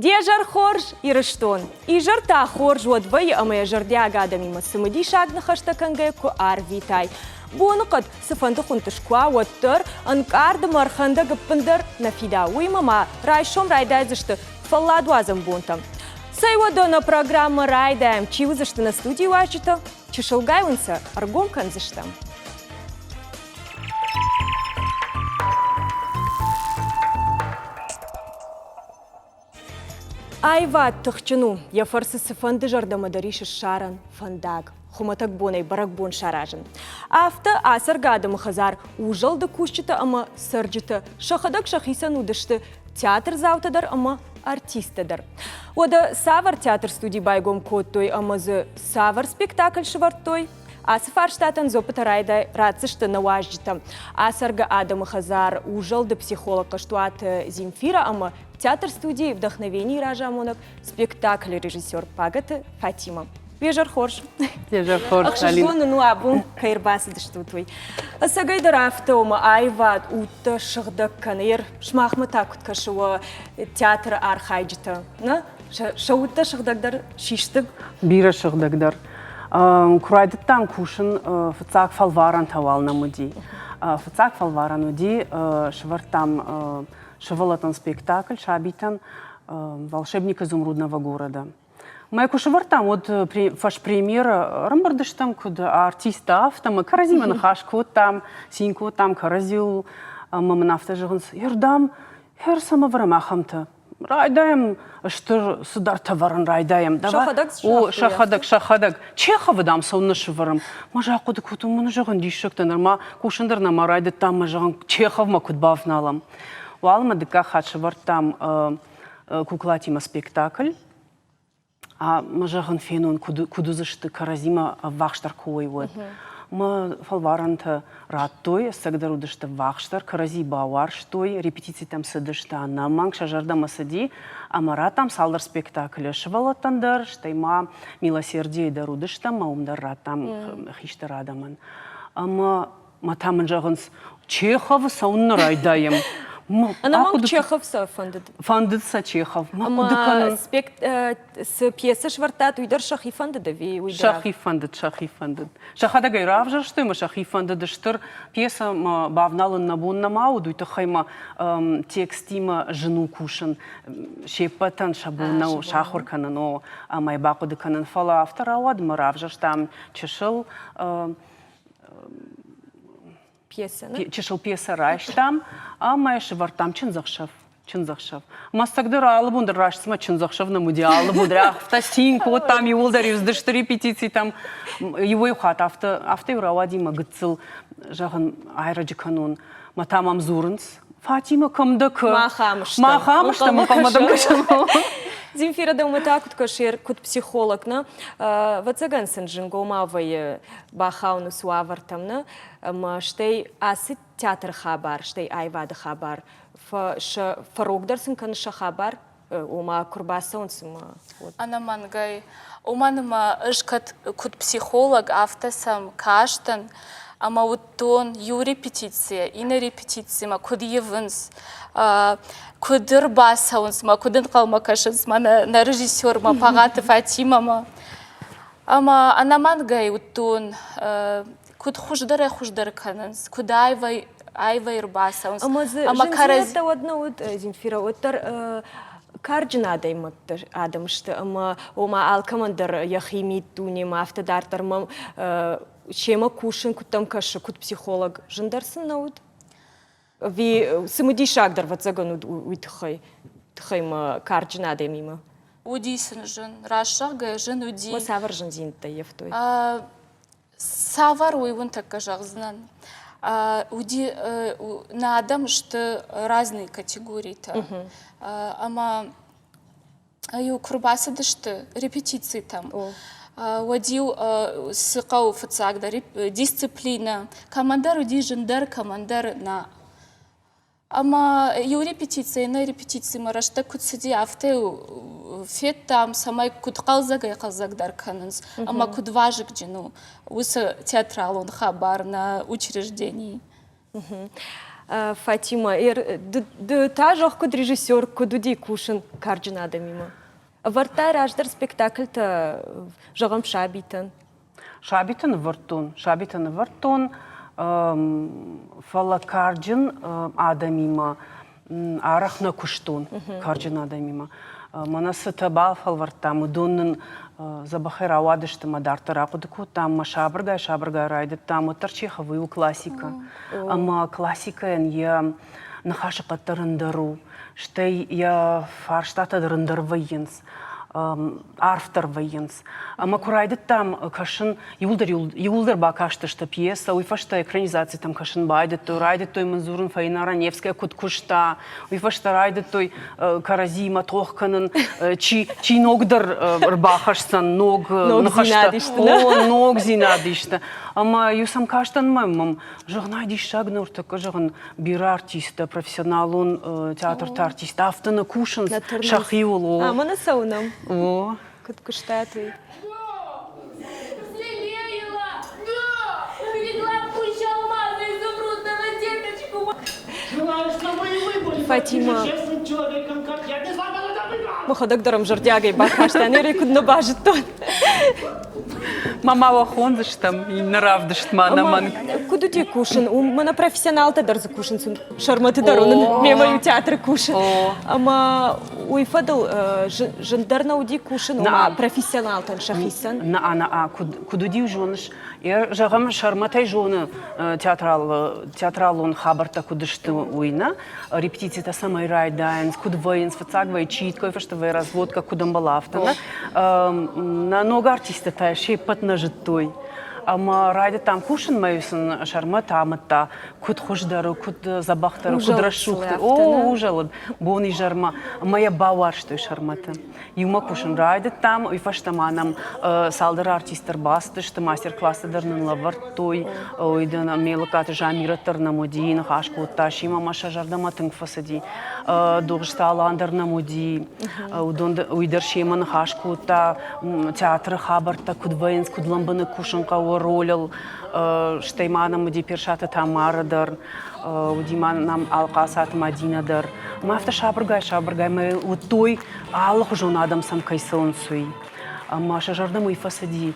Дежар хорж и рештон. И жарта хорж вот вай, а моя жардя гадами масымыди шагна хаштаканге ку арвитай. Бонукат сыфанды хунтышкуа оттыр, анкарды марханда гыппындыр нафида уймама райшом райдайзышты фалладуазым бунтам. Сайвадона программа райдаем, чивызышты на студии вачыты, чешылгайвынса аргом канзыштам. Айват тұхчыну, яфарсы сыфанды жардамадариші шаран фандаг. Хуматак бонай барак бон шаражын. Афта асыргадымы хазар ужылды кушчыты ама сыржыты. Шахадак шахисан удышты театр завтадар ама артистадар. Ода савар театр студий байгом коттой амазы савар спектакль шывартой. Асыфар штатан зопыта райдай рацышты наважжыта. Асырга адамы хазар ужылды психолог каштуат Земфира ама театр студии вдохновений ражамонок спектакль режиссер Пагаты Фатима. Вежар хорш. Вежар хорш. Акшызоны ну абун кайрбасы дыштутвой. Сагай дарафтома айват утта шыгдак канер шмахмы такут кашыва театр архайджыта. Шаутта шыгдакдар шиштык. Бира шыгдакдар. Курайдыттан кушын фыцак фалваран тавална муди. Фыцак фалваран уди швартам шывалатан спектакль шабитан волшебник изумрудного города. Моя кушевартам вот фаш премьер рамбардыштам куда артистов там каразима нахашку там синьку там каразил мамнафта жигынс ердам хер самаврамахамта райдаем что судар товаран райдаем давай о шахадак Чехов дам сонны шыварым мажа куды куту мына жигын дишектен норма кушындар на марайды там мажагын Чехов ма кудбавналам валма дыка хашевартам куклатима спектакль. А мажаган фенон кудузышты каразима вахштар кой вот. Мы фалваранта раттой, сагдарудышты вахштар, карази бауар штой, репетиции там садышты, на мангша жарда масади, а маратам салдар спектакль швалатандар, штайма милосердие дарудышта, маумдар ратам хишты радаман. А там мажаганс Чехов саунна райдаем. Она мог Чехов фандит. Фандитса Чехов. Ама с пьесы швартат уйдер шахи фандит ви уйдер. Шахи фандит. Шахада гайрав же что мы шахи фандит дыштыр пьеса бавналын набунна мауду это хайма текстима жену кушан шепатан шабуна шахуркана но май бакуды канан фала автора ауад марав же там чешил чешил пьеса раш там, а моя шевартам чынзахшав. Мастагдыр алып ондар рашсыма чынзахшав на муди алып одрах в тастинку там его ударив сдышты репетиции там его юхат авто юравадима гыцыл жағын айраджы канон матамам зурынс Фатима кымдык махамышты махамадым кышын. Земфира дома так кашер кут психолог на вацаган сенжинго мавай бахауну суавартамна штей аси театр хабар штей айвады хабар фарогдарсын каныша хабар ума курбаса сма. Она мангай уманыма ышкат кут психолог автосам каштан ама уттон ю репетиция ина репетиция ма кудьевынс кудыр басаунс ма кудын калма кашынс ма на режиссер ма Пагаты Фатима ма ама анамангай уттон куд хуждары канынс куд айвай басаунс ама каразита одна вот Земфира оттар Карджинада им адам что ама алкамандар яхимит тунем автодартар мам чема кушин кутам каша кут психолог жандарсын наут ви самуди шагдар ватсаган уйтхай тхайма карджинада мимо удисын жын рашага жын уди ма савар жын зинта ефтой савар уйвун такка жагзнан уди на адам что разные категории-то. Ама аю курбасы дышты репетиции там. Водил сыкау фацагда дисциплина. Командар уди жандар командар на. Ама ю репетиции на репетиции марашта кутсиди авте фет там самай кут қалзагдар канынс. Ама кут важик джину. Усы театрал он хабар на учреждении. Фатима, та жақ код режиссер, кодуди кушын карджин адамима. Варта раждар спектакль-то жағам шабитын. Шабитын вартун, фала карджин адамима, арахна куштун, карджин адамима. Манасы табал фалварта, мудуннын забахер ауадышты мадартыр ақудыку, там шабыргай райды, там тарчиховый у классика. Ама классика я нахашықатты рындару, штей я фарштата рындар вайынс. Арфтар вайынс. Ама курайды там кашын юлдар ба каштышты пьеса, уйфашта экранизация там кашын байды, то райды той Манзурын Фаина Раневская куткушта, уйфашта райды той Каразима Тохканын, чи ногдар рбахашсан, ног зинадишта. Ама юсам каштан мамам, жығнай дишагнур, так жығын бир артиста, профессионалун театрта артиста, автона кушын, шахиул. А, мана саунам. О. Код куштатый. Фатима. Махадак дарам жардягай бакаштан, ери кудно бажит тон. Мама вахонзыштам и наравдышт манаман. Куду ти кушын? Мана профессионал-то дар за кушын, шарматы дарунын, мемаю театр кушын. Ама уйфадыл жандарна уди кушын, ама профессионал-тан шахисан. Куду ди жоныш, жағам шарматай жоны театралун хабарта кудышты уйна, репетицията самай райдайнс, кудвайнс, фацагвай читкой, фаштавай разводка, кудамбалафтана. На нога артиста тая шепат на життой. Ама райды там кушын майысын шарма тамытта, куд хуждару, куд забахтару, куд расшухты. О, ужалыд, бони жарма. Моя баварштой шармата. Юма кушын райды там, уйфаштама нам салдар артистар бастышты, мастер-классы дарнын лавартой, ойдын мелыкаты жамираттар на модиин, хашкутта, шима маша жардама тыңфасади, доғышталандар на моди, уйдар шеман хашкутта, театры хабарта, кудвайнс, кудламбаны кушынқа ролил, штейманам уди першата Тамарадар, удиманам алқасат Мадинадар. Мафта шабыргай, мы вот той аллах уже надам сам кайсылын суй. Маша жардам уйфасади,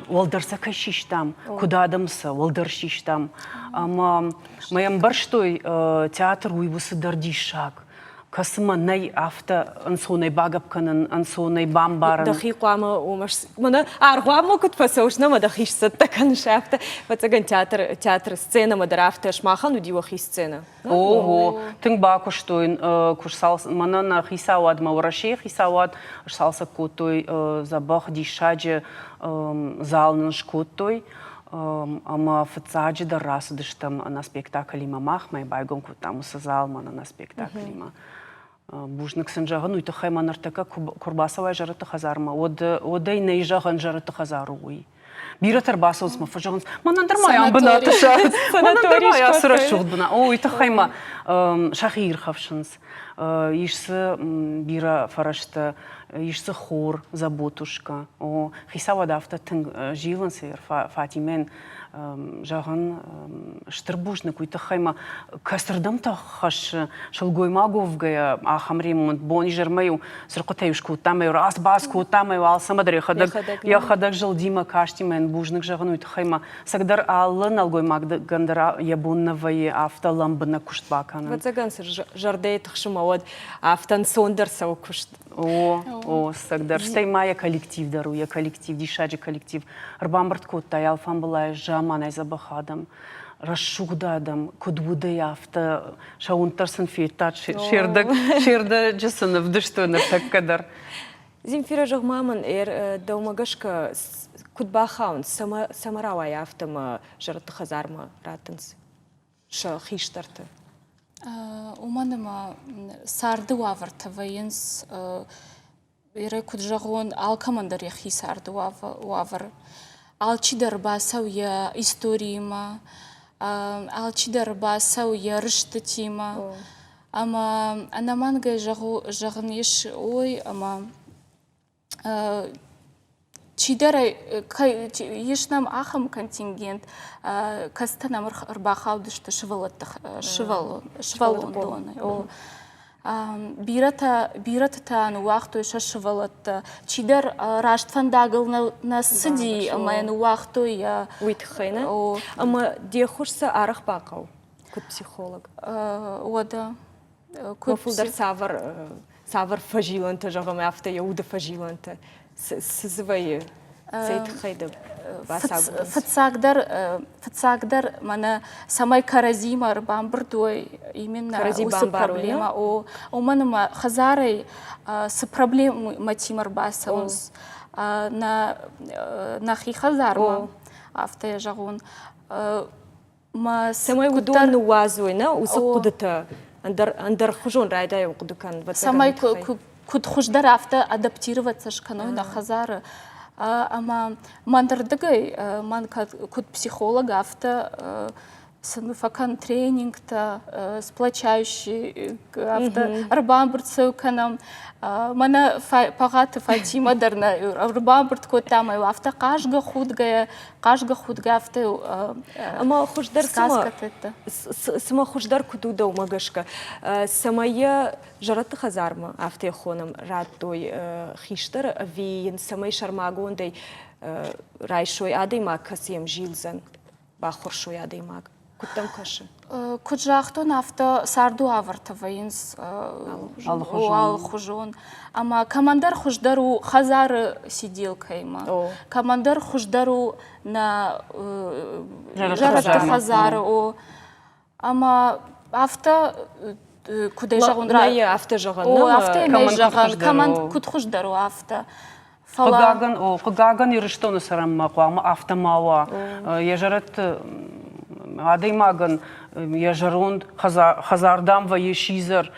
уалдарса кайшиштам, куда адамса, уалдаршиштам. Маям барштой театр уйвусы дардишак. Касыма най авто ансонай багапканын, ансонай бамбарын. Дақиқ ама омаш. Мана арғуама күт пасаушна ма дақишсат такан шафта. Вацаган театр сцена ма драфта шмахан уди вахи сцена. Ого, тың баку штойн курсал мана на хисауад мавраши хисауад салса котой забах дишаджи залнын шкотой. Ама фацаджи да расудыштам на спектакль мамах май байгон кутам сазал мана на спектакль ма. Бужнык сынжаган уйты хайманар така курбасавай жарыты хазарма. Одай нейжаган жарыты хазару уй. Биратар басылс ма фажаган. Манандармай бына тыша. Манандармай асыра шугд бына. Ой ты хайма шахир хавшынс. Ишсы бира фарашта. Ишсы хор заботушка. Хисава дафта тың жилын сыр Фатимен жағын штырбушны куйты хайма кастырдам та хаш шылгой маговгая ахамремонт бони жермаю сырқотаю шкутамаю раз бас кутамаю алсамадар я хадак жыл дима каштимен бужнык жағын уйты хайма сагдар аллын алгой магдагандара ябуннавае автоламбына куштбаканы. Вацаган сыр жардей тықшыма од автан сондарса о кушт. О, сагдар. Штай мая коллектив дару, я коллектив, дишаджи коллектив. Рбамбарт котта, я алфан была жаман айзабахадам, расшугдадам, кодбудай авто, шаунтарсан фейтат, шерда джасана вдыштойна так кадар. Земфира жағмамын даумагашка кудбахаун самарауай автома жарты хазарма ратынс. Ша хиштарты. Уманыма сарды ваварта вайынс ире куджагон алкамандар яхи сарды вавар. Алчидар басау я историма, алчидар басау я рыштатима. Ама анаманга жағын еш ой, ама чидерай ешнам ахам контингент кастанам рбахаудышты шывалондоны. О бирата тан уақыту иша шывалатты. Чидер раштфандагыл на сыди амайын уақыту я... Уйтхайна? Ама дехушса арах бақау, күт психолог. Ода. Көфілдер савар фажиланты жағым әфті, яуды фажиланты. Сызывайы сейтхайды басагу. Фацагдар мана самай каразимар бамбырдой именно усы проблема. О манама хазарай с проблемой тимар басамыз на хи хазарма афтая жағун. Самай удон уазуйна усы кудыты. Андар хужон райдай уқудыкан. Самай куд хуждар афта адаптироваться шканой на хазары. Ама мандардыгай, ман куд психолог афта факан тренинг-то, сплочающий афта арбамбурт канам. Мана пагаты Фатима дарна арбамбурт котамай афта кажга худгая афта. Ама хуждар сама хуждар кудуда умагашка. Самая жараты хазарма афта хонам радой хиштар вин самай шармагондай райшой адаймак касием жилзан бахуршой адаймак. Куттам кашы. Куджахтон авто сарду авартавайынс алхужон. Ама командар хуждару хазары сиделкайма. Командар хуждару на жараты хазары. Ама авто кудай жағын рай. Авто жағын. Авто емей жағын. Команд куд хуждару авто. Қығаган еріштоны сарамма қуамы автомауа. Ежарат адаймаган ежарунд хазардам ва ешизер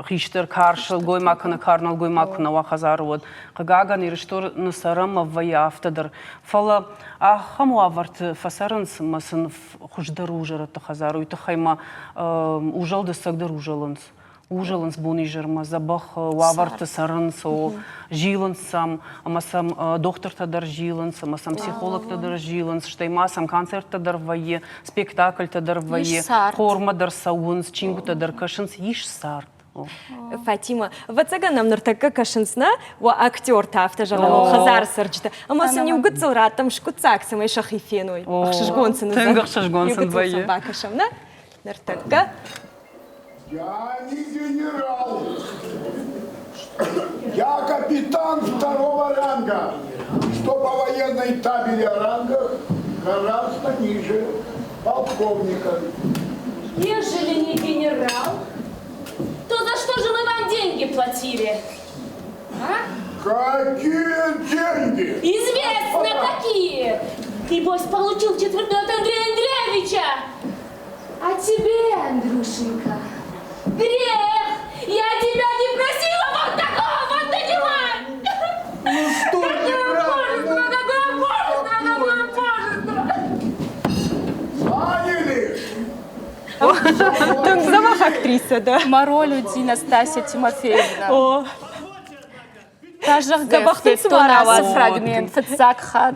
хиштер каршыл гоймакына карнал гоймакына ва хазарвод. Қығаган еріштоны сарамма ва автодар. Фала ахаму аварт фасарынс масын хуждару жараты хазару. Иты хайма ужалды сагдар ужалынс. Ужалынс буны жерма, забах уаварты сарынс, жилынсам, амасам доктор тадар жилынс, амасам психолог тадар жилынс, штаймасам концерт тадар вае, спектакль тадар вае, хорма дар сауынс, чингу тадар кашынс, иш сарт. Фатима, вацага нам нартака кашынсна, ва актер тафта жағын, хазар сарджыта. Амасам не угыцыл раттам шкуцак самай шахифеной. Ахшышгонсын. Тенгах шашгонсын вае. Бакашамна, нартака. Я не генерал. Я капитан второго ранга, что по военной табели о рангах гораздо ниже полковника. Ежели не генерал, то за что же мы вам деньги платили? А? Какие деньги? Известно, какие! Небось, получил четвертую от Андрея Андреевича! А тебе, Андрюшенька, грех! Я тебя не просила вот такого вот нанимать! Ну что неправильно? Какое божество! Заняли? Так замах актриса, да? Маролю Настасья Тимофеевна. Забахты цварас. Фрагмент, фацак хат.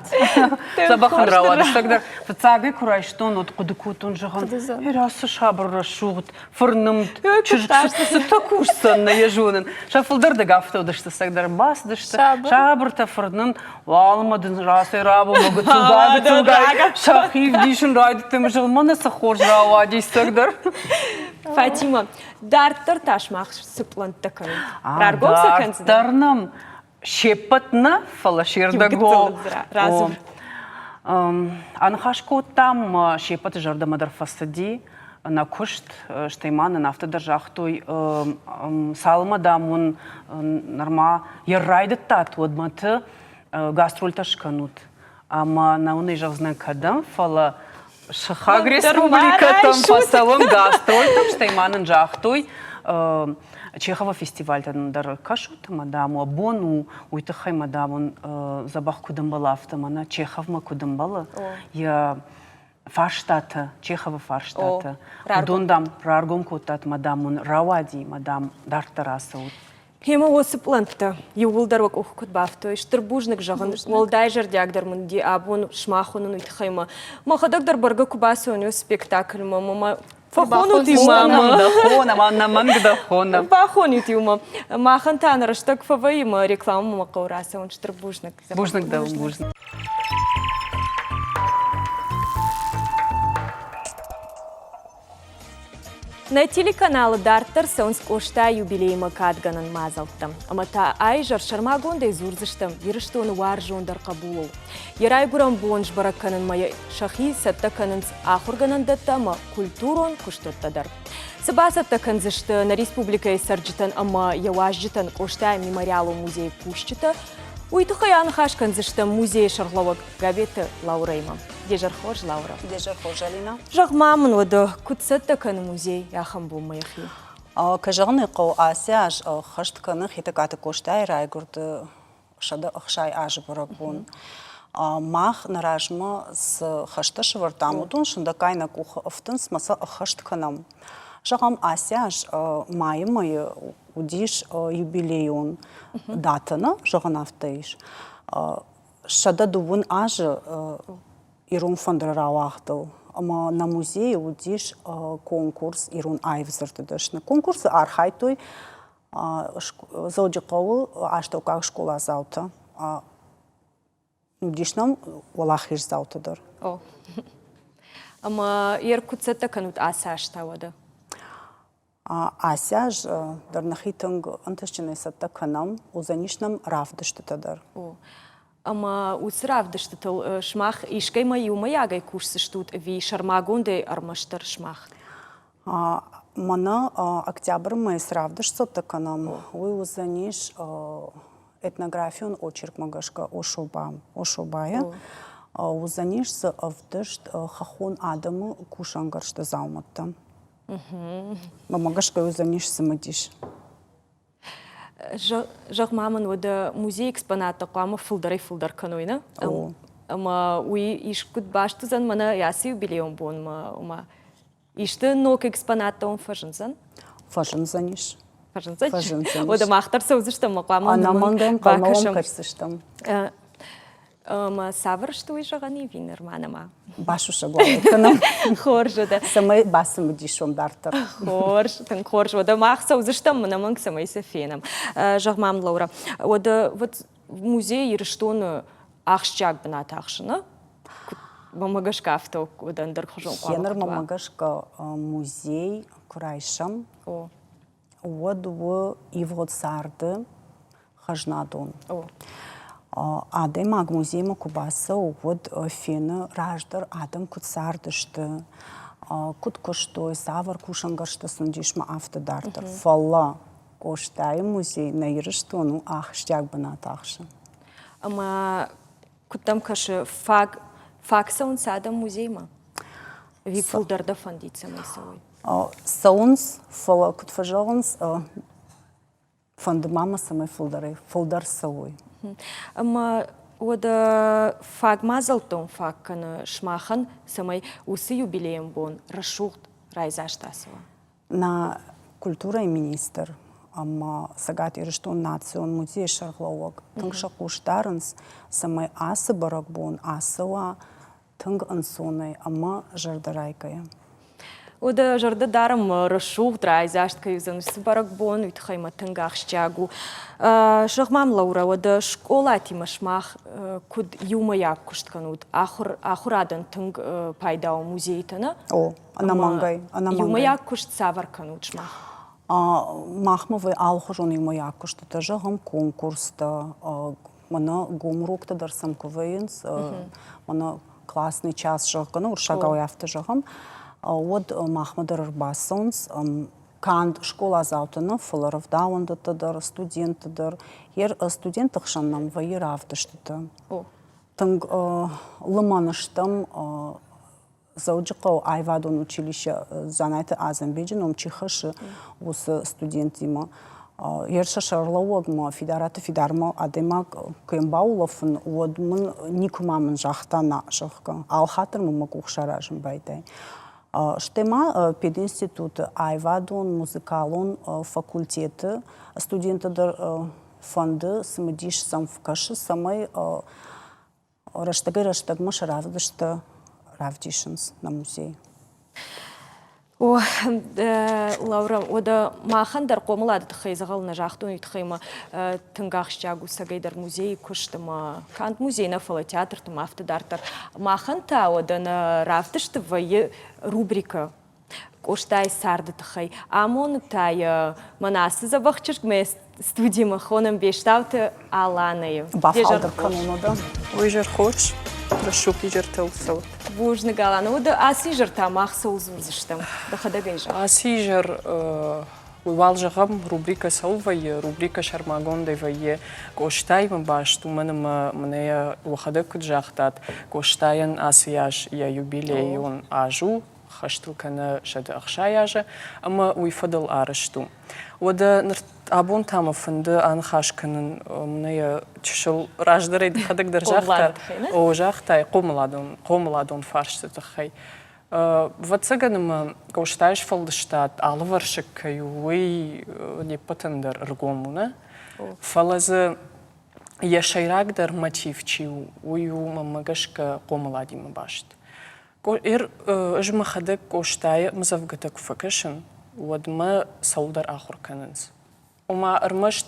Забахын рауады. Тогда фацагы курайштон от кудыкутун жаған. Ерасы шабырра шуғыт, фырнымд, чыжықсысы такушсан на ежунын. Шафылдырды гафтаудышты сагдар басдышты. Шабырта фырнымд, валмадын расы рабы могы тугады. Шахив дейшін райды тем жығын. Манасы қорж рауады сагдар. Фатима, дарттар ташмақ сыпланттакын. Раргом сакансыда? Дарттарным шеппатна фалаширдаго. Разум. Анхашко там шеппат жардамадар фасади на кушт штайманы нафтадар жахтой салмадамун норма яррайдыттат одматы гастрольташканут. Ама на уны жавзнан кадам фала Шахаг республикатам пасалым гастрольтам штайманын жахтой Чехова фестивальтан дар кашут мадаму абону уйтахай мадамун забах кудымбала автомана Чеховма кудымбала я фарштата Чехова фарштата дондам раргом кутат мадамун равади мадам дартарасаут Хема осы плантта, еуылдар вак оқы күтбафты, штырбужнық жағын, олдай жердягдар мұнди абун шмахунын үйтхайма. Махадагдар барга кубасы өне спектакль мама. Фахон утимама. Фахон утима. Махан танырыштак фавайма реклама мақаурасы, он штырбужнық. Бужнық да, бужнық. На телеканалы Дарттар саунск ошта юбилейма кадганын мазалттым. Амата ай жар шармагондай зурзыштым, еріштуын вар жондар қабулу. Ерай гурам бонж баракканын мая шахи саттаканынс ахурганын даттама культурон куштыттадар. Сыбасатта канзышты на республика сарджитан ама яважжитан ошта мемориалу музей пущита, уйтухаян хаш канзышты музей шарловок габеты Лаурейма. Дежар хож, Лаура. Дежар хож, Алина. Жағмамын оды күтсетті кәні музей яхам болмайықи. Кажағын иқау асяж хашт кәні хитакаты коштай райгурды шады ұқшай ажы бұрак бұн. Мах наражма с хашты шывыртамудын шында кайна кухы ұфтын смаса хашт кәнам. Жағам асяж майымы удиш юбилейон датыны жағын автайш. Шада дубын ажы Ирун фондырауақтыл. Ама на музее удиш конкурс Ирун айвзыртыдышны. Конкурсы архайтой заудиқауы аштаукақ школа зауты. Удишнам олахиш заутыдыр. Ама ер күтсетті канут аса аштауады? Асяж дарнахитынг антышчыны сатта канам узанишнам равдыштыдыр. Ама усравдышты тыл шмах ишкайма юмаягай курсы штут ви шармагунды армаштыр шмах. Мана октябрь мы сравдышты таканам. Уй узаниш этнографион очерк магашка ошубая. Узаниш с авдышт хахон адамы кушангаршты зауматта. Магашка узаниш самадиш. Жағмамын оды музей экспонаты қамы фылдар канойна. Ама уи иш күт баштызан мана ясы юбилеон бон ма. Ишті нок экспонаты он фажынзан? Фажынзаниш. Фажынзан? Ода мақтар саузыштым мақамын. Анаманган қалмауым қарсыштым. Ма савыр што уи жағаны винер манама? Башуша болайканам. Хоржы да. Самай басымы дишом дартыр. Тың хорж. Ода мақ саузыштым мынамын самай сафенам. Жағмам Лаура. Ода вот музей еріштоны ақшчак бына тақшыны? Мамагашка авток одан дырқыжон қуамы. Хенер мамагашка музей курайшам. Оды ивгод сарды хажнадон. Адем аг музейма кубаса угод фена раждар адам кут сардышты, кут коштой савар кушангаршты сундишма автодартыр. Фалла коштай музей на ерыштону ахштяк бана тахшы. Ама куттам кашы фак саунс адам музейма? Ви фулдарда фандица майсавой? Саунс фалла кут фажаунс фандымама самай фулдар савой. Ама ода фаг мазалтон фаг кана шмахан самай усы юбилеем бон рашухт райзаштасова. На культура и министр, ама сагат ирыштон национ музей шарглауак. Тынг шакуштарынс самай асы барак бон асыва тынг ансонай ама жардарайкая. Ода жарды дарым рашухт райзашт каюзан барак бон үйтхайма тынгах щагу. Шахмам Лаура, ода школа тима шмах куд юмаяк куштканут. Ахурадан тынг пайдау музейтана. Анамангай. Юмаяк кушт саварканут шмах. Махмавы алхужон юмаяк куштата жагам конкурста. Мана гумрукта дарсам кувейнс. Мана классный час жагана уршагау яфта жагам. Од Махмадар Басонс, канд школа заутына, фыларов дауындытыдыр, студентыдыр. Ер студент тықшаннам вайыр автыштыды. Тынг лыманыштым зауджықау айвадон училище занайты Азамбеджин, омчихышы осы студентима. Ер шашарлауығыма федераты федарма адемак кембаулафын одмын никумамын жақтана жыққа. Алхатыр мұмы құқшаражым байдай. Штема пединститут айвадун музыкалун факультеты студентадыр фонды сымдиш сам в каши самой раштагмаш равдышты равдишинс на музей. О, Лаура, ода махандар қомылады тұқайзағалына жақтың үйтқайма тыңғақ жагу сагайдар музей күштіма. Кант музейна фала театртым автодартар. Маханта оданы равдышты вайы рубрика. Коштай сарды тұқай. Амон тай манасы забақчышк ме студима хоным бештауты аланайы. Бафалдыр канунода. Уйжар хоч, прошу пижар телсал. Бужны галаны. Ода асижыр тамақ соузымызыштым. Дахадагайжа. Асижар уйвалжағам рубрика салвайы, рубрика шармагондай вайы. Коштай мбашту мнея уахада күджақтат. Коштайын асияж я юбилейон ажу. Хаштылканы шады ақша яжы, ама уйфадыл арышту. Ода абон тамафынды анхашканын мнея чышыл раждырайды қадыгдар жақтар. О жақтай қомыладон фаршты тұқай. Ватсаганыма коштайш фалдыштат алываршык каю уй непатындар ыргомуна. Фалазы яшайрагдар мотивчи уйу мамагашка қомыладимы башт. Жмахадык коштайы мзавгатык факышын, уадма саудар ахур каныныз. Ома армашт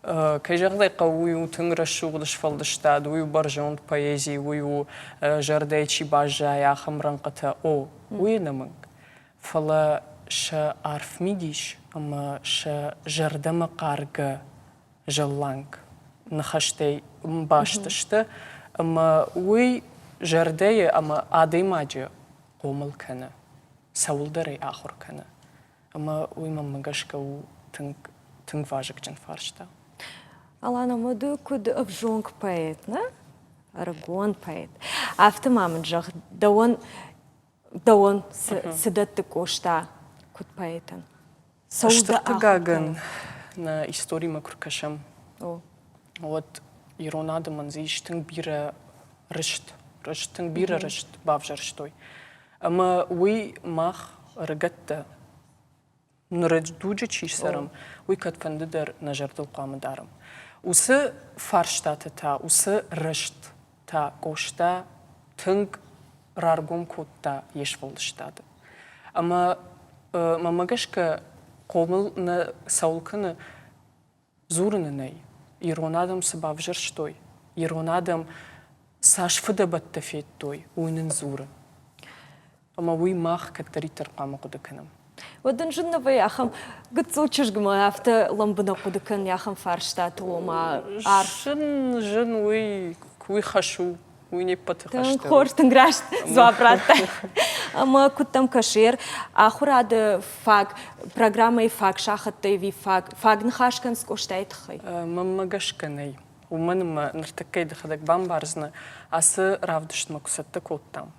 кайжағдай қауыю түңгірашу ғыдыш фалдыштад, уйу баржонд поэзии, уйу жардайчи бажай ахамран қыта о, уйынамың. Фала ша арфмидиш, ама ша жардама қарғы жалланг. Нахаштай мбаштышты, ама уй жардайы, ама адаймаджы қомыл кәні, сауылдарай ахур кәні. Ама уй мамагашка у тынг важык жын фаршта. Алана моду куд обжонг поэт, на? Арагон поэт. Афты мамын жақ, дауан сыдатты кошта куд поэтын. Штыртыгагын на истории макрукашам. Вот иронады манзиш тынг бира рышт. Рыштың бирі рышт бавжарштой. Ама уй мах рыгатты нұрыдждуджы чишсарым, уй катфандыдар нажардыл қамыдарым. Усы фарштаты та, усы рышт та, кошта тынг раргом котта еш волдыштады. Ама мамагашка қомыл на саулкыны зурынынай, иронадым сыбавжарштой, иронадым сашфыда баттафет той, уйнын зуры. Ама уй мах каттаритар қамы құдыкыным. Одан жыннавай ахам гыцучышгыма афты ламбына құдыкын яхам фарштаты ома ар. Жын уй хашу, уй не паты хашты. Хорштын грашт зуапратта. Ама куттам кашер, ахурады фаг, программа и фаг, шахатты ви фаг, фагны хашкан скоштайт хай. Мамагашканай. Уманыма ныртаккайды хадак бамбарзны асы равдышны кусатты коттам.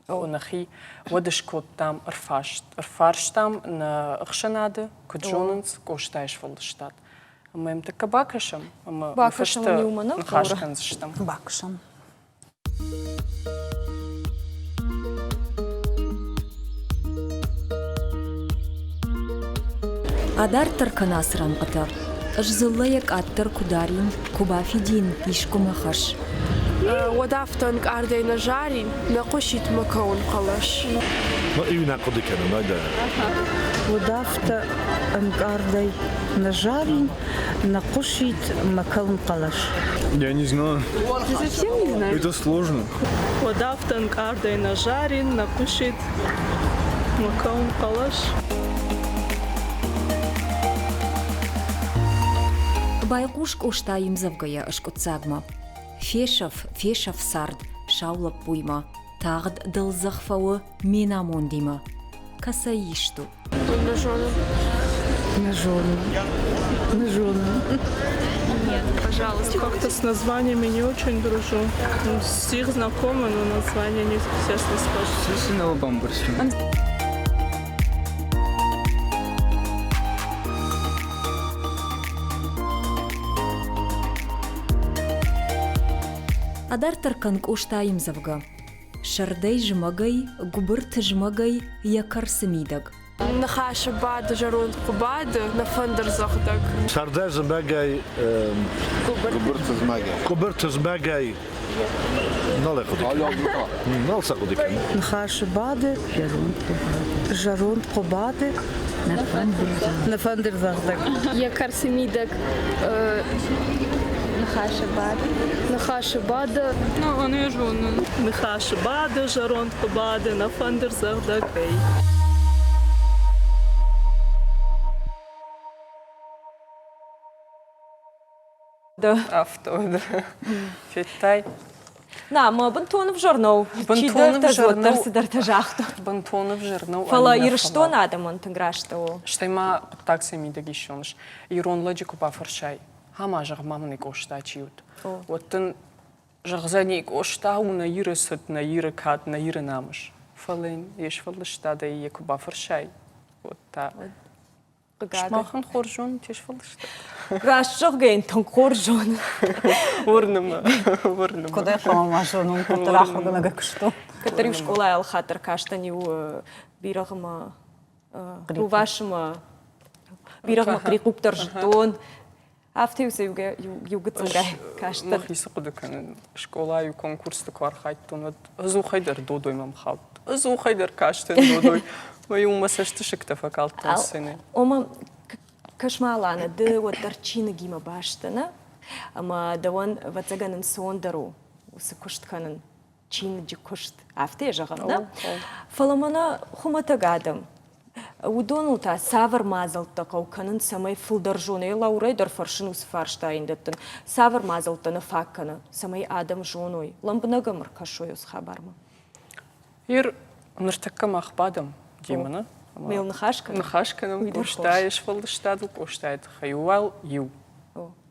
Онахи водыш коттам ырфарштам на ықшанады, күджонынс коштайш фалдыштад. Ама емті кабакашым, ама Бакашым не уманы, нхашканзыштам. Бакшам. Адар тарканасыран қытар. Жзыллаяк аттар кударин, кубафидин, ишкумахаш. ودافتن قاردين جارين نقشيت مكون قلش ما إيونا قدك أنا نايدا ودافت قاردي نجارين نقشيت مكون قلش. Я не знаю. Ты совсем не знаешь? Это сложно. ودافتن قاردين جارين نقشيت مكون قلش. Байқуш оштайым завгая ышкутсагма. Фешав сард, шаулап буйма. Тағд дылзахфауы менамон дима. Касаишту. Нажон. Нет, пожалуйста. Как-то с названиями не очень дружу. Стих знакомый, но название не естественно скажу. Сильно бамбарский. Адар тарканк оштайым завга. Шардай жмагай, губырт жмагай, якарсымидаг. Нахаша бады жарон кубады на фандер захдак. Sardez megay, Kubertus megay. Nale kodik. Nal sakodik. نخاش بعض جارون قبعض نفندر زغدك Якар семидак. Нахаша бада. Ну, он южун. Нахаша бады жарон кубады на фандер захдак. Да. Авто, да. Читай. На, ма бантонов журнал. Бантонов журнал. Тарсидар тажахту. Бантонов жирнау. Фала иршто надо монтаграшту. Штайма так семидаг ишонш. Ирон лоджику пафаршай. Хама жагмамны коштачиют. Вот тен жагзани коштау на ирысыт, на ирыкат, на ирынамыш. Фалын, еш фалышта да еку пафаршай. Вот та. Шмахан хоржон теш фалышта. Грашчог гейн тонкор жон. Орнама. Орнама. Куда хама жонун кутраха гына гакшто. Катарим школа ал хатар каштани бирагма рувашма бирагма крикуптар жтон. Автеусе югцунгай каштан. Махис кудыкан школа ю конкурста квархайттон вот азухайдар додой мамхат. Азухайдар каштан додой. Ой умасашты шикта факалтан сене. Ома кашмалана де вот тарчина гима баштана. Ама даван вацаганан сондару усыкуштканан чин дикушт афте жагамна. Фаламана хуматагадам. Удонулта савар мазалта кауканын самай фылдаржоны лаурайдар фаршинус фарштайндаттын. Савар мазалта на факкана самай адам жоной. Ламбнагамыр кашойус хабарма. Ир ныртакка махбадам димана. Мел нахашка. Нахашканым коштаеш фалдыштаду коштайт хаювал ю.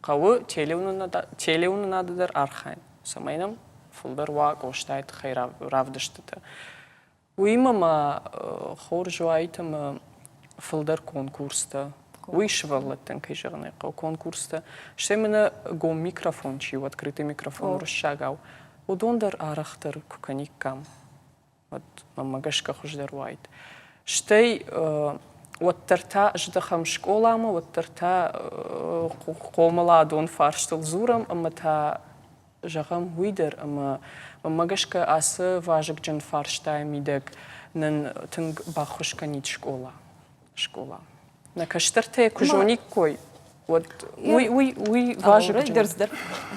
Кавы телеуны надыдар архайн. Самайнам фылдарва коштайт хайрав равдыштыты. Уимама хоржуайтам фылдар конкурста. Уишваллаттан кайжагны конкурста. Шемена гом микрофон чиу, открытый микрофон рушагау. Удондар арахтар куканиккам. Вот мамагашка хуждарвайт. Штей вот тарта ждахам школама, вот тарта комала дон фарштал зурам, амата жагам уйдер, ама мамагашка асы важык джан фарштай мидек нан тынг бахушка нит школа. На каштарте кужоник кой. Вот уй важык джан.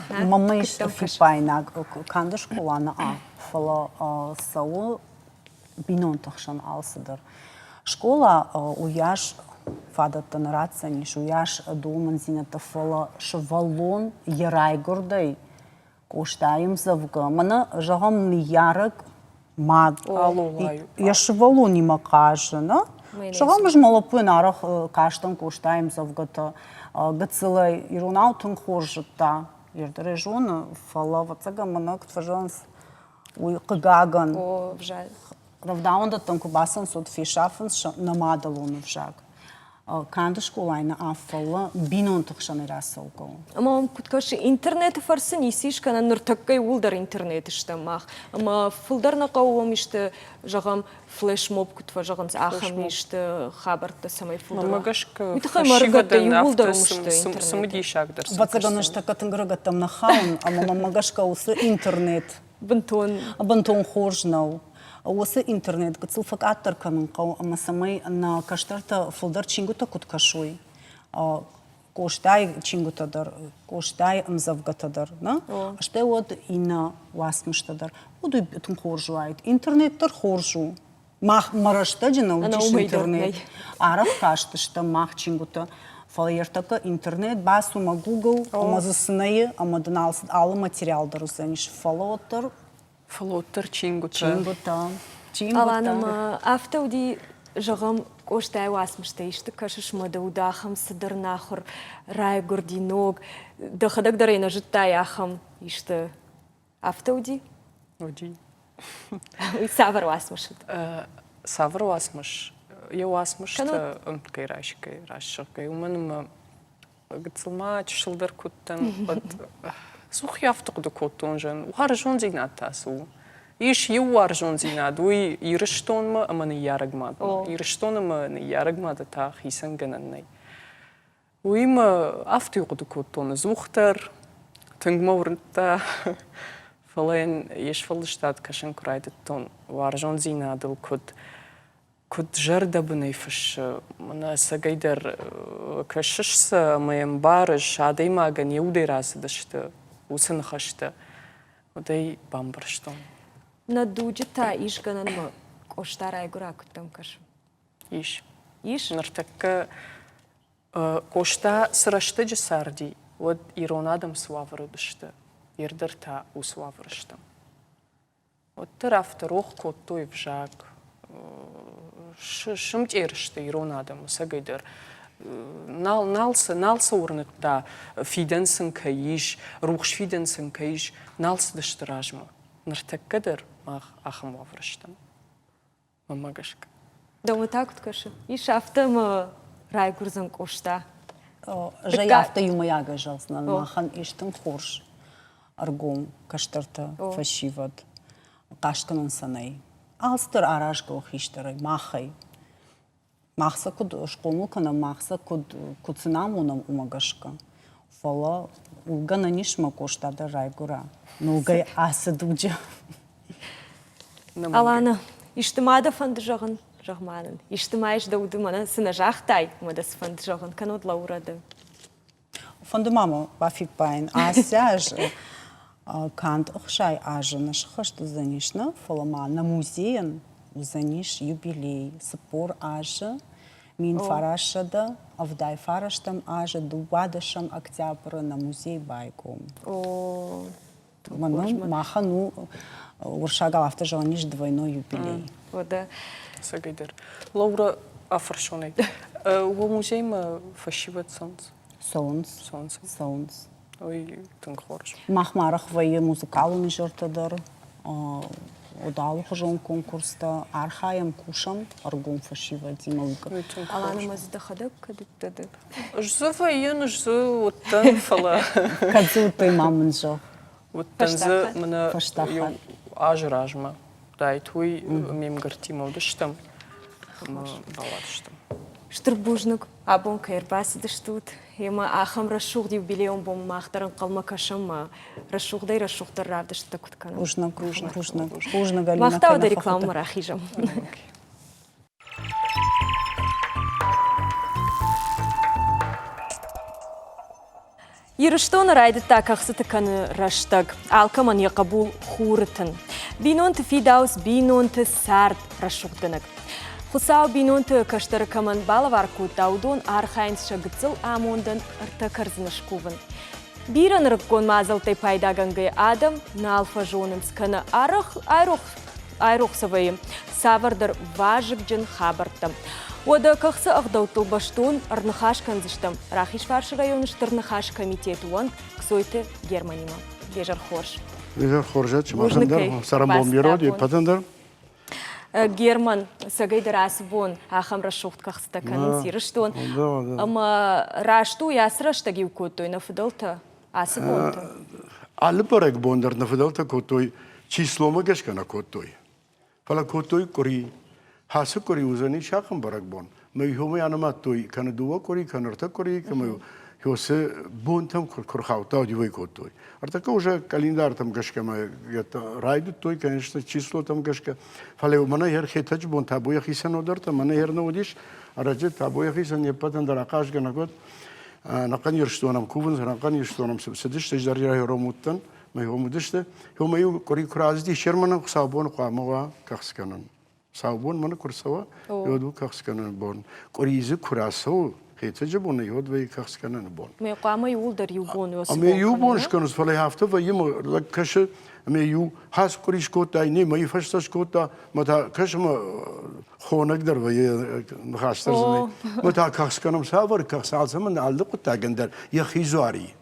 Мама ишта фипайнаг канды школана а фала сау бинон тахшан алсыдыр. Школа уяш фадаттан рацаниш, уяш думан зината фала швалон ярайгурдай. Коштаем завга. Мана жагам ярык мад. Я швалон има кажана. Жагам жмалапын арах каштан коштаем завгата. Гацылай ирунаутын хоржыта. Ердere жона фала вацага мана ктважанс уй кыгаган. О, жаль. Равдаунда танкубасан сот фишафын намадалон вжаг. Канды школайна афала бинон тахшаны расалгал. Ама куткаши интернет фарсын исишка на ныртаккай улдар интернет иштамах. Ама фылдарна кауам иште жагам флешмоб кутва жаганс ахам иште хабарта самай фылдар. Мамагашка Митахай маргата улдар умште интернет. Самадишагдар. Вацаганышта катынгрыгатам нахаун, ама мамагашка усы интернет. Бантон хоржнау. Осы интернет гыцыл факаттар канынқау, ама самай на каштарта фылдар чингута куткашуй. Коштай чингутадар, коштай амзавгатадар. Аштай вот ина васмыштадар. Уду бютын хоржуайт. Интернеттар хоржу. Мах марашта джина удиш интернет. Арах каштышта мах чингута. Фалертака интернет, басума Google, ама засынайы, ама дыналсыд алы материалдар узаниш. Фалоттар. Фалоттар чингута. Аланама автауди жагам коштай васмышта иште кашыш мада удахам сыдыр нахыр рай гординог дахадак дарайна життай ахам иште автауди. Оди. И савар васмышт. Савар васмыш. Я васмышта кай рашкай. Уманым гыцылма чышылдар куттан. Сух яфтықты коттон жан. Ухар жон зигнаттасу. Иш юар жонзинад, уй ирштонма аманы ярагмад. Ирштонма не ярагмад та хисан гананнай. Уйма афтюгду коттон зухтар, тынгморнта фален ешфалштад кашен крайдеттон вар жонзинадл код жардабнай фш мана сагайдер кашшса маем барыш адаймаган еудерасы дашты усын хашты. Одай бамбарштон. На дуджета ишганан ма коштарай гуракутам каш. Иш. Иш? Нартакка кошта срашты жесарди. Вот иронадам суаврыдышты. Ирдерта усуаврыштым. Вот тарафты рох коттой вжак. Шымтерышты иронадам сагайдер. Налса урнытта фиденсен каиш, рухш фиденсен каиш, налса дышты ражма. Нартаккадыр мах ахым ваврыштым. Мамагашка. Да вот так вот каши. Иш автом райгурзан кошта. Жаяфта юмаяга жалсна, махан иштын хорш. Аргум каштарта фашиват. Кашканын санай. Алстыр аражга охиштырай, махай. Махса куд школнукана, махса куд цинамунам умагашка. Фала улгана нишма коштада райгура. Нулгай асы дуджа. Алана, иштимада фанды жағын жағманын. Иштимайш дауды мана сына жақтай мадас фанды жағын. Канод лаурады. Фанды мама бафик пайн. Асяж кант охшай ажы нашхашты занишна. Фалама на музеен заниш юбилей. Сапор ажы. Мин фарашада, авдай фараштам ажы, дуадашам октября на музей байком. Манам махану уршагал автожаниш двойной юбилей. Ода. Сагайдер. Лаура афаршонай. Во музей ма фашиват солнц. Солнц. Ой, тын хорш. Махмарах вайы музыкалын жертадар. Удал хожон конкурста архаям кушам аргум фашива дималка. Алана мазда хадак кадыктады. Жзыва ен жзы оттан фала. Кадзу той мамын жо. Оттан зы мына ажражма. Дай твой мем гартимов дыштам. Баладыштам. Штырбужнук абон кайрбасы дыштут. Ема ахам расшух юбилеум бом махтаран қалма кашам расшухдай расшухтар равдышты куткана. Ружна галина. Махтау да рекламу рахижам. Ирыштон райдыта кақсытыканы раштаг. Алкаман яқабул хурытын. Бинонты фидаус, бинонты сард расшухтынық. Хусау бинонты каштары каман балаварку таудон архайнс шагыцыл амондан ырта карзынышкувын. Биран рыккон мазалтай пайдагангай адам на алфа жонын сканы айрух савайым савардар важык жын хабартым. Ода кақсы ағдаутыл баштуын ырнықаш канзыштым. Рахиш фаршы районыш тырнықаш комитетуан ксойты Германима. Бежар хорш. Бежар хоржа, чымахандар, сарамбом бероди, патандар. Герман сагайдар асбон ахам рашухт кахста канын сирыштон. Ама рашту ясраштаги укотой на фудалта асбонта. Алпарек бондар на фудалта котой числома гешкана котой. Фала котой кори хасу кори узани шахам барак бон. Мэй хоме анама той канадуа кори канарта кори камаю Хёсе бон там курхаута дивой котой. Артака уже календар там гашкама это райду той, конечно, число там гашка. Фале у мана хер хетач бон табуя хисан одарта, мана хер наудиш, араджи табуя хисан не патан даракаш ганагот. Наканир что нам куван, наканир что нам сидишь, ты жаря ромуттан, мы его мудиште. Хё мою кори кразди шермана сабон куамова кахсканан. Сабон мана курсава, йоду кахсканан бон. Коризи курасо. Хетач бон йод вей кахсканан бон. Ме куама юлдар юбон йосибон. Аме юбон шканус фале хафта ва йимо каше аме ю хас кориш кота не май фашташ кота мата кашма хонак дар ва хастар зне мата кахсканам савар кахсалсаман алды кота гендер я хизуари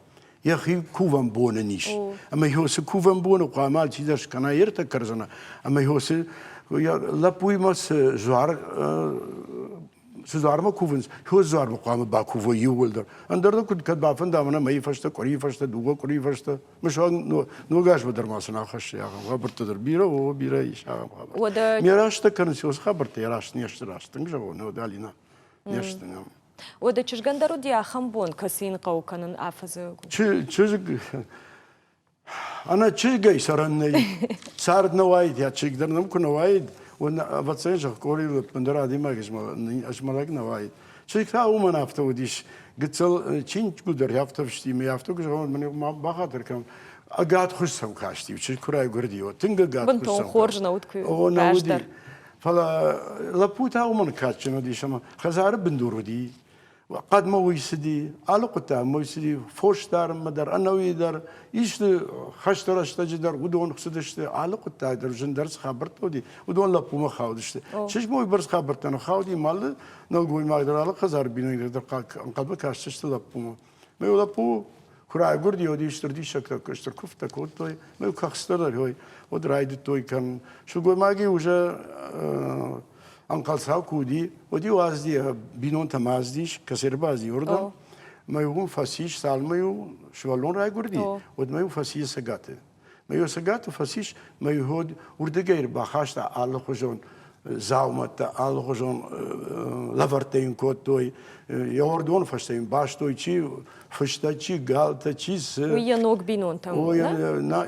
я хи кувам бонаниш аме йос кувам бон қамал чидаш кана ерта карзана аме йос я лапуймас жуар سزارما کوونس هو زارما قام باکو و یولدر اندر دو کد بافن دامنا می فشته کوری فشته دوگو کوری فشته مشان نو گاش بدر ما سنا خش یا خبرت در بیره و بیره ایش وده میراشته کنسیوس خبرت یراش نیشت راست نجو نو دالینا نیشت نم وده چشگندرو دیا خمبون کسین قو کنن آفزه چه أنا شيء جاي سرني صارت نوايد يا شيء قدرنا ممكن نوايد وبتصير كوري بندرة دي ما أجملك نوايد شيء كتاو ما نافته وديش قلت له شين قدر يافته فشتي ما يافته كذا من ما بخاطر كم أقعد خش سام كاشتي وشيء كراي قردي وتنقل قاعد خش بنتون سام خورج نودكو أو نودي فلا لابوتا ومن كاتش نودي شما خزارة بندور دي قد ما ويسدي على قطع ما ويسدي فوش دار مدار أنا ويدار يشت خشتر أشتجدر ودون خصدشت على قطع در جندرس خبرت ودي ودون لابو ما خاودشت شش ما يبرز خبرت أنا خاودي مال نقول ما يقدر على خزار بينو يقدر قلبك كاشتشت لابو ما يلابو كراي قردي ودي يشتردي شكل كشتر كفته كوتوي ما يكخستر هوي ودرايد توي كان شو قول ما جي وجا أنقل ساكودي ودي وازدي بينون تمازديش كسر بازدي أردن ما يكون فاسيش سال ما يو شوالون راي قردي ود ما يو فاسيش سجاته ما يو سجاته فاسيش ما يهود وردجير بخاشتا على خجون زاومت على خجون لافرتين كوتوي يوردون فاشتين باشتوي شيء فشتا شيء قالتا شيء ويا نوك بينون تام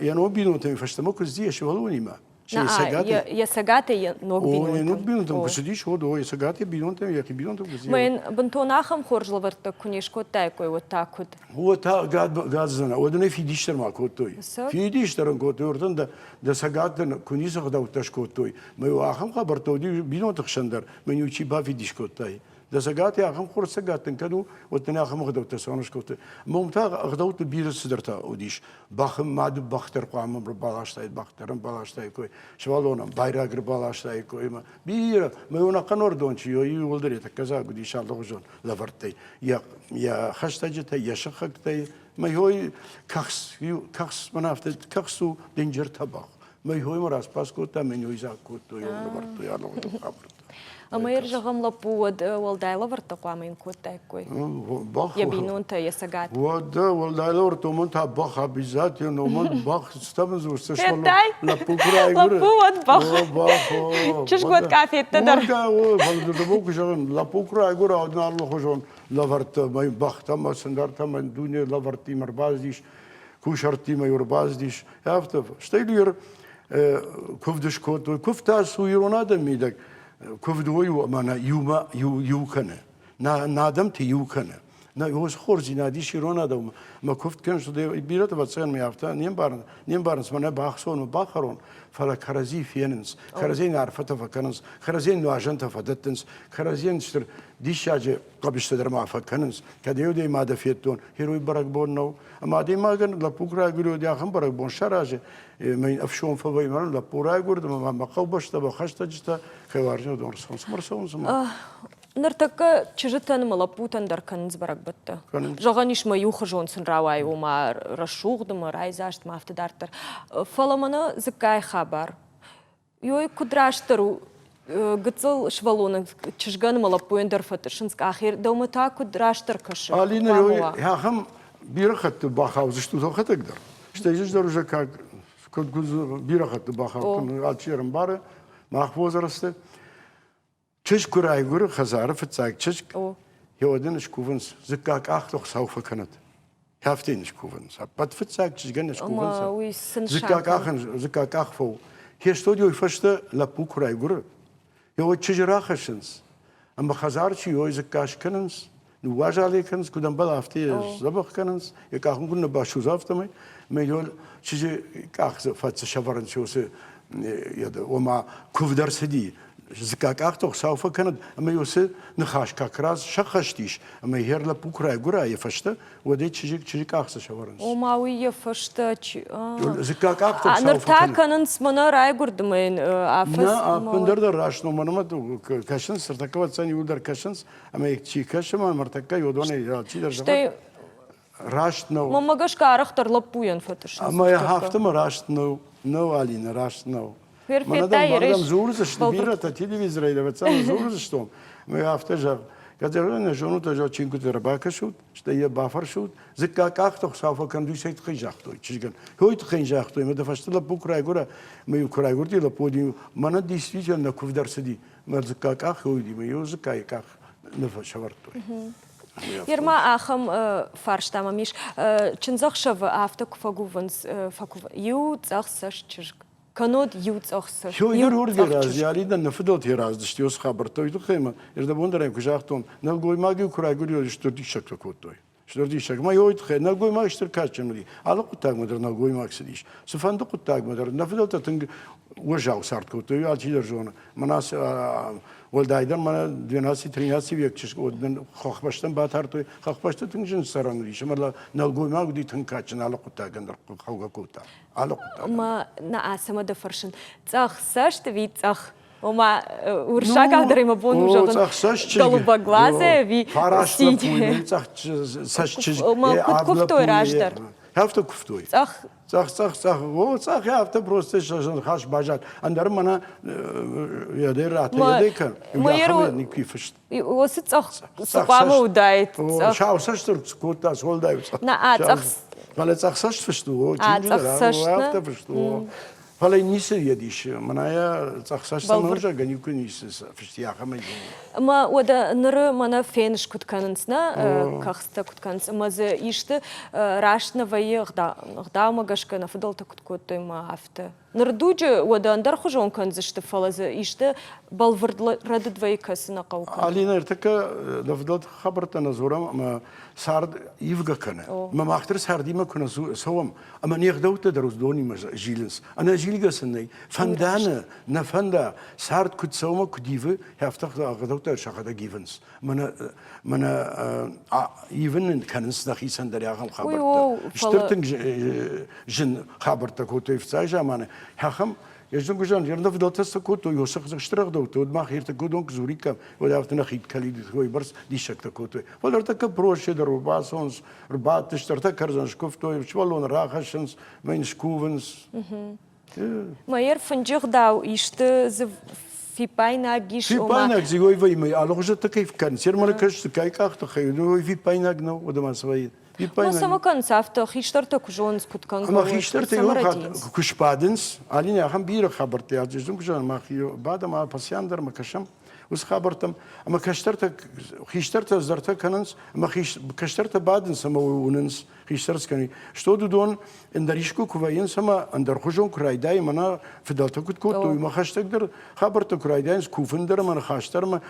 يا نوك بينون تام فاشتا ما كزدي شوالوني ما يا سجاته يا نوك بينون نوك بينون تام كسديش هو ده يا سجاته بينون تام يا كي بينون تام كزدي من بنتون آخم خورج لورت كونيش كوتايكوي وتاكد هو تا قاعد زنا ودنا في ديشتر ما كوتوي في ديشتر كوتوي ورتن ده سجاته كونيس خدا وتاش كوتوي ما يو آخم خبرتو دي بينون تخشندر من يوشي با في ديش كوتاي ده سجاته آخم خور سجاتن كانوا وتنا آخم خدا وتسانش كوتوي ممتاز خدا وت بيرس سدرتا وديش باخم ماد باختر قام بربالاشتاي باخترم بالاشتاي كوي شوالونا بايراغر بالاشتاي كوي ما بير ما يونا قنور دونشي يو ولدريت كذا قدي شاء الله جون لفرتي يا خشتجت يا شخكتي ما هو كخس منافت كخسو دينجر تباخ ما هو مراس باسكو تامن يوزا كوتو يو لفرتو يا لو خبرت أما يرجع غم لبود والداي لورت قامين كوتايكوي يا بينون تا يا سجات والداي لورت ومن تباخ بذات ينومن باخ استمز وستشوال لبوكراي لبود باخ شش قد كافي تدر فالدبوك شغل لبوكراي غور عدنا الله خجون لفرت ما باخ تم سندر تم الدنيا لفرتي مربازديش كوشرتي ما يربازديش هافتف شتيلير كفدش كوت كفتاس ويرونا دميدك كفدوي ومانا يوكنا نادم تيوكنا هوش خورجي نادي شيرونا دوم ما كفت كان شو ده بيرت بتصير ميافتا نيم بارن سمنا باخسون وباخرون فلا كرزي فيننس كرزين عرفته فكنس كرزين لو اجنته فدتنس كرزين شتر دي شاجه قبل شتر ما فكنس كديو دي ما دفيتون هيروي برك بونو اما دي ما كان لا بوكرا يقولوا دي اخم برك بون شراجه من افشون فبي من لا بورا يقول ما قوبشت بخشت جتا خوارجو دون مرسون نرتك تشجتن ملابوتن در كنز برك بته جغانيش ما يوخجون سنراوي وما رشوق دم رايزاشت ما افت دارتر فلمنا زكاي خبر يوي كدراشترو قتل شوالون تشجن ملابوين در فتشنسك اخير دومتا كدراشتر كش علينا يوي ها هم بيرخت باخاوزشتو تو تقدر شتيجش دروجه كا كنت بيرخت باخاو كن الشيرم بار محفوظ رسته تشج كراي غور خزاره فتساك تشج يودن شكوفنس زكاك اخلق سوف كانت هافتين شكوفنس بات فتساك تشجن شكوفنس زكاك اخن زكاك اخفو هي استوديو يفشت لا بوكراي غور يو تشجراخشنس اما خزارتي يو زكاش كننس نواجه عليكنس كدن بلا افتي زبخ كننس يكاخن كنا باشوزافتمي ما يقول تشجي كاخ فتس شفرن شوس يد وما كوفدر سدي زكاك أختو سوف كانت أما يوسف نخاش كاكراز شخشتيش أما يهر لبوكراي غورا يفشته ودي تشيك أخس شورنس وما يفشته زكاك أختو سوف نرتا كاننس منا راي غردمين عفس نا بندر در راشنو منما كاشنس سرتكوت سني يودر كاشنس أما يكشي كاشما مرتكا يودوني تشي در راشنو ما ماغش كارختر لبوين فتش أما يهافتم راشنو نو علينا راشنو Perfect. Зурза, что бирата телевизора или вот сам зурза что. Мы автожар. Когда я жену тоже чинку рыбака шут, что я бафар шут. Зак как то сафа kan du seit gejagt. Чиган. Heute kein jagt. Мы да фаштла букрайгора. Мы украйгорди ла поди. Мана действительно кувдар сиди. Мы зак как ходи. Мы yo зак как на шавартой. Ирма ахам фарштама миш. Чинзахшав автокуфагуванс факув. Ю цахсаш чижг. Канод ют цахсаш. Що я говорю раз, я лида на федоте раз, да что с хабар, то и то хема. Я да бондарем кужахтон. На гой маги украй говорю, что ты шак такой. Что ты шак. Мой ой тхе, на гой маг что качем. Ала кутаг мадр на гой маг сидишь. Софанду кутаг мадр. На федоте тинг уважал сартку, то я альчидер жона. Манас والدايدر ما 12 13 век чиш оден хохбаштан батартой хохбашта тинжин саран риш мала налгой маг ди тинкач на локута гандер хауга кута алокута ма на асама да фаршин цах сашт ви цах ома уршага дрима бон ужаган голубоглазая ви сидит цах саш чиш ома куфтой раждар хафта куфтой цах О, цах, я авто просто сейчас хаш бажат. Андер мана я дерат, я дека. Я не кифш. Оси цах сапама удает. Шау саштур скота солдает. На цах. Вале цах сашт фшту. Цах сашт. Авто фшту. Вале нисе едиш. Мана цах сашт саможа ганюку нисе фштиаха май. Ма ода ныры мана фенш кутканынсна, кахста кутканс. Мазы ишты рашна вайы гдама гашка на фудалта куткотой ма авто. Нырдуджи ода андар хужон канзышты фалазы ишты балвырдлы рады двои касына каука. Алина иртака на фудалта хабарта назорам, ма сард ивга кана. Ма махтер сардима куна савам. Ама нехдаута даруз дони ма жилинс. Ана жилга сынай. Фандана, на фанда сард кутсаума кудивы, хафтах агадаута шахада гивенс. Мана even каннс нахи сандарягам хабарта. Штыртын жин хабарта котой фцайжа мана. Хахам يجون كجان يرنا في دلتا كوتو يوسخ زشترق دوتو ما خير تكودون كزوريكا ولا عرفنا خيط كليد هوي برس دي شك تكوتو ولا ارتك بروش درو باسونس رباط تشترتا كرزان شكوفتو شوالون راخشنس مين شكوفنس ما يرفنجغ داو يشت في بايناغ في بايناغ زيغوي في مي الو جت كيف كان سير مالكش كاي كاخت خيو في بايناغ نو ودما سوي Ну, само концавто, хиштарто кужонс куткан. Ама хиштарто юха кушпаденс, алине ахам бира хабарте, а ждум кужан махио, бада ма пасяндер макашам, ус хабартам, ама хиштарто зарта кананс, ама каштарто баденс ама уненс, хиштарс кани. Что дудон эндаришку куваен сама андар хужон крайдай мана федалто куткото, ама хаштагдер хабарто крайдайнс куфендер мана хаштар ма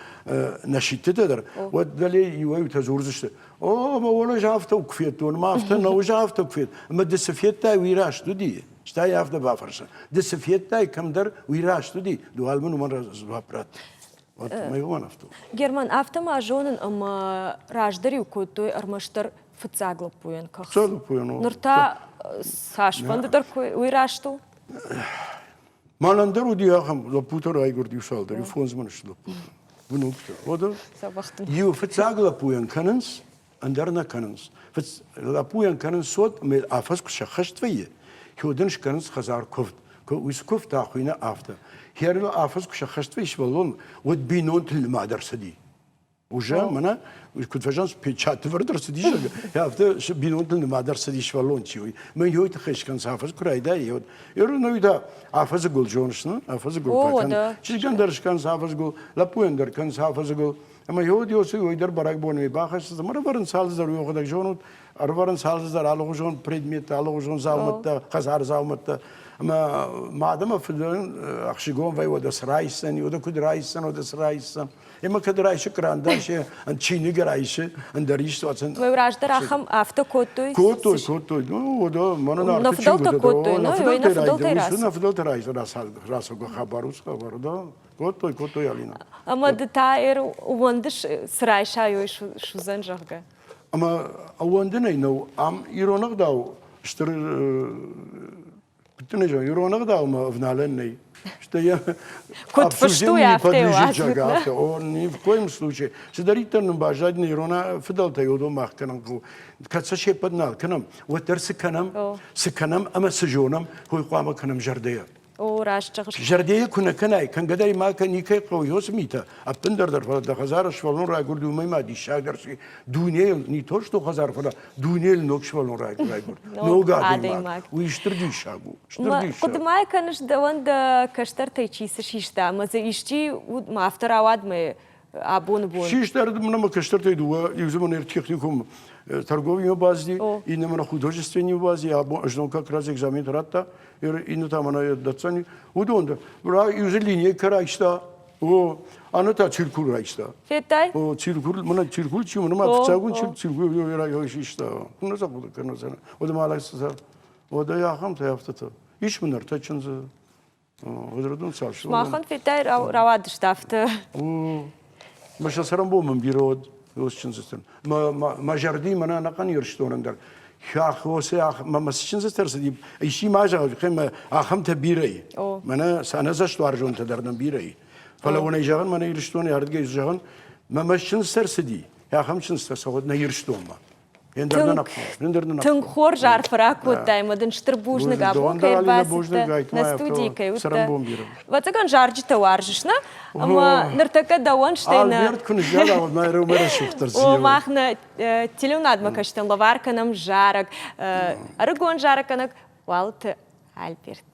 нашиттедер. Вот далее юаю тазурзышты. О, ما ولا جافته وكفيت ولا ما عرفت انه جافته وكفيت اما الدسفيت تاعي ويراش تدي شتا يافته بافرش الدسفيت تاعي كم در ويراش تدي دوال منو مره زبابرات ما يغون افتو جرمان افته ما جونن اما راجدري وكوتوي ارمشتر فتساغلو بوين كخ ساغلو بوين نرتا ساش فندر ويراشتو ما ندرو دي اخم لو بوتر اي غردي شالدر يفونز منش لو بنو ودا يو فتساغلو بوين كاننس أندرنا كننس فلابويان كننس صوت من أفسك شخشت فيه هودنش كننس خزار كفت ويسكفت تاخوينا أفتا هيرلو أفسك شخشت فيه شبلون ودبينون تلمادر سدي وجا منا كنت فجانس بيتشات فردر سدي شغل هافتا بينون تلمادر سدي شبلون تشوي من يوي تخش كان سافس كرايدا يود يرنو يدا أفس قول جونشنا أفس قول فكان شيء درش كان سافس قول لابويان در كان سافس قول أما يهودي وسوي ويدر براك بوني باخش مرة برن سالز در يوخدك جونود أربعن سالز در على جون بريدميت على جون زاومت خزار زاومت أما ما دام في أخشيجون في ودس رايسن وده كود رايسن ودس رايسن إما كد رايش كران داش أن تشيني كرايش أن دريش تواتن ويراج در أخم أفتا كوتوي كوتوي وده ما نعرف نفضل كوتوي نفضل رايش راسه خبروس خبر ده كوتوي علينا أما دتاير وندش سرايشا يوش شو زنجرجة أما أوندنا إنه يرونق داو اشتر بتنجا يرونق داو ما فنالني شتى كنت فشتو يا أفتي أو ني في كل случае سدريت إنه باجدني يرونا فضل تيودو ما كنام كاتسشي بدنا كنام وترس كنام سكنام أما سجونام هو يقام كنام جردية راش تغش جرديه كنا كناي كان قدري ما كان يكي قوي هوسميتا ابندر در فلا خزار شوالون راي قول دومي ما دي شاغر شي دنيا نيتوش تو خزار فلا دنيا نوك شوالون راي قول نو قاعد ما ويشتردي شاغو شتردي قد ما كانش دوند كشتر تيچيس شيشتا ما زي اشتي ما افتر اواد ما ابون بون شيشتر من ما كشتر تيدوا يزمن ارتيخيكم торговыми бази, и на художественные бази, а ждем как раз экзамен рата, и на там она дацани. Удобно. Бра юзе линия карайста. О, она та циркулайста. Фетай? О, циркул, мана циркул, чему на мапцагун циркул, я йошишта. Ну забуду, конечно. Вот малайста. Вот я хам та яфтата. Иш мынар тачынзы. Возродун сальш. Махан фетай равад штафты. О, маша сарамбом бирод. Yolçunzus'un. Ma jardi mana nakan yarıştığından. Şah olsa ma masçınzus'tar sedip. İşi maca hem aham tabirey. Mana sana zaş varjon tadardan birey. Fala ona yağın mana yarıştığını yardıga yağın. Ma masçınzus'tar sedi. Ya hamçınzus'tar sahodna yarıştığıma. Тынхор жар фракут таймадын штырбужны габока ирбасыты на студийкой. Ватаган жарджита варжышна, ама ныртака давон штейна... Алверт күні жара, ол майры өмірі шуқтыр сүйеу. О, махна телеунадма каштын лаварканам жарак, арыгон жараканак, валты Альберт.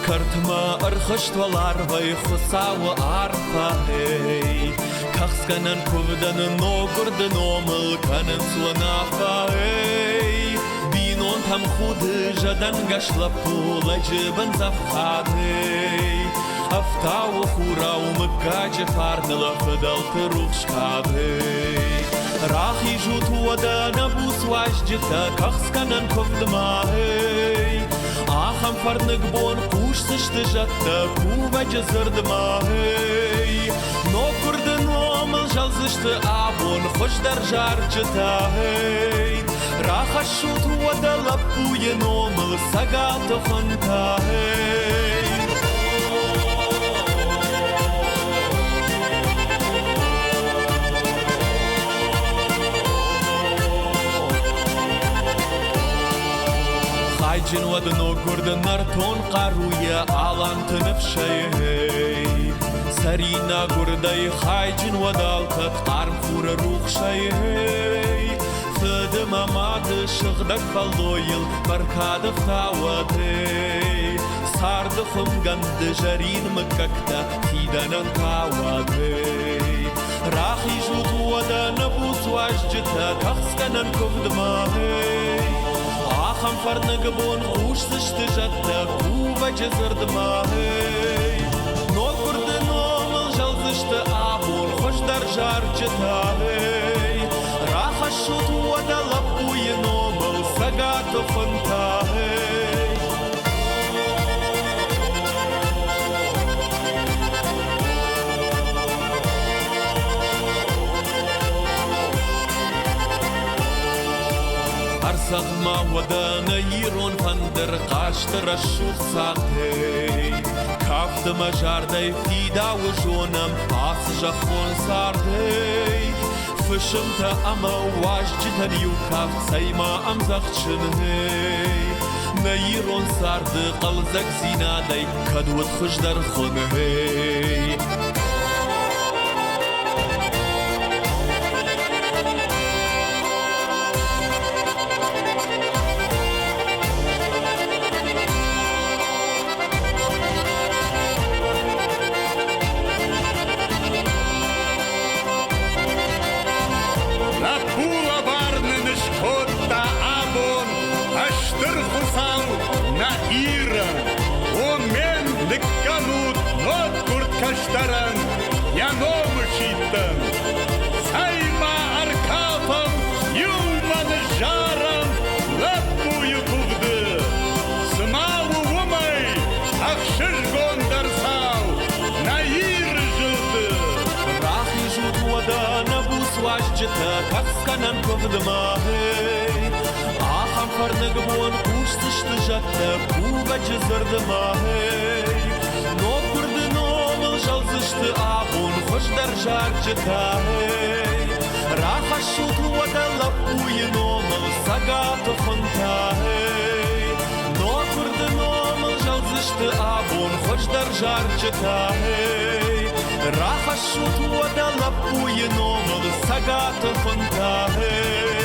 Kartma arxıştvalar vay xusavı arpahey Kaxskanan kuvdanın ogurdın omıl kanın suanafahey Binon tam xudı jadan gaşlap pulacıbın zafhadey Aftavu xurav mıkkacı farnıla fıdaltı ruxşkadey Rahi jutuvada nabus vajcıta kaxskanan kuvdmahey Ахам фарнык бон кушсышты жатта кува жазырдымай Но күрдін омыл жалзышты абон хошдар жарчытай Раха шут уадалап буен омыл сагаты хонтай Хайджин вадно гурднар тон қаруя алантынып шайхей Сарина гурдай хайджин вадалтат қарм хуры рух шайхей Фыды мамады шығдак балдойыл баркадыв тавадей Сарды хымганды жарин мыкакта фиданан тавадей Рахи жут ваданы бусважджыта тахсканан ковдмахей Ахам фарныгы бон ушсышты жатта кува жазырдымай Но күрдін омыл жалзышты абон хошдар жарчытай Раха шут уадалап уен омыл сагаты фынтай Арсағма уаданы ирон фандыр қаштыра шуқсақтай Кафтыма жардай фидауы жонам асы жақон сардай Фышымта ама уажджитан юкав сайма амзақчынай На ирон сарды қалзак зинадай кадуыт хыждар хонай Kaştaran, yanımı şitten Sayma arkafım, yılmanı жарам Лапую кувды Смаву вумай, ақшыш гондарсау Наир жылды Рахи жут уадана бусважджыта Касканан ковдымахей Ахам фарныгы бон кушсышты жатта Кува жазырдымахей زشت آبون خوش در جارجتا هی راح الشوط ودلب وينومل سقات خنتا هي نوفرد نومل جل زشت آبون خوش در جارجتا هي راح الشوط ودلب وينومل سقات خنتا هي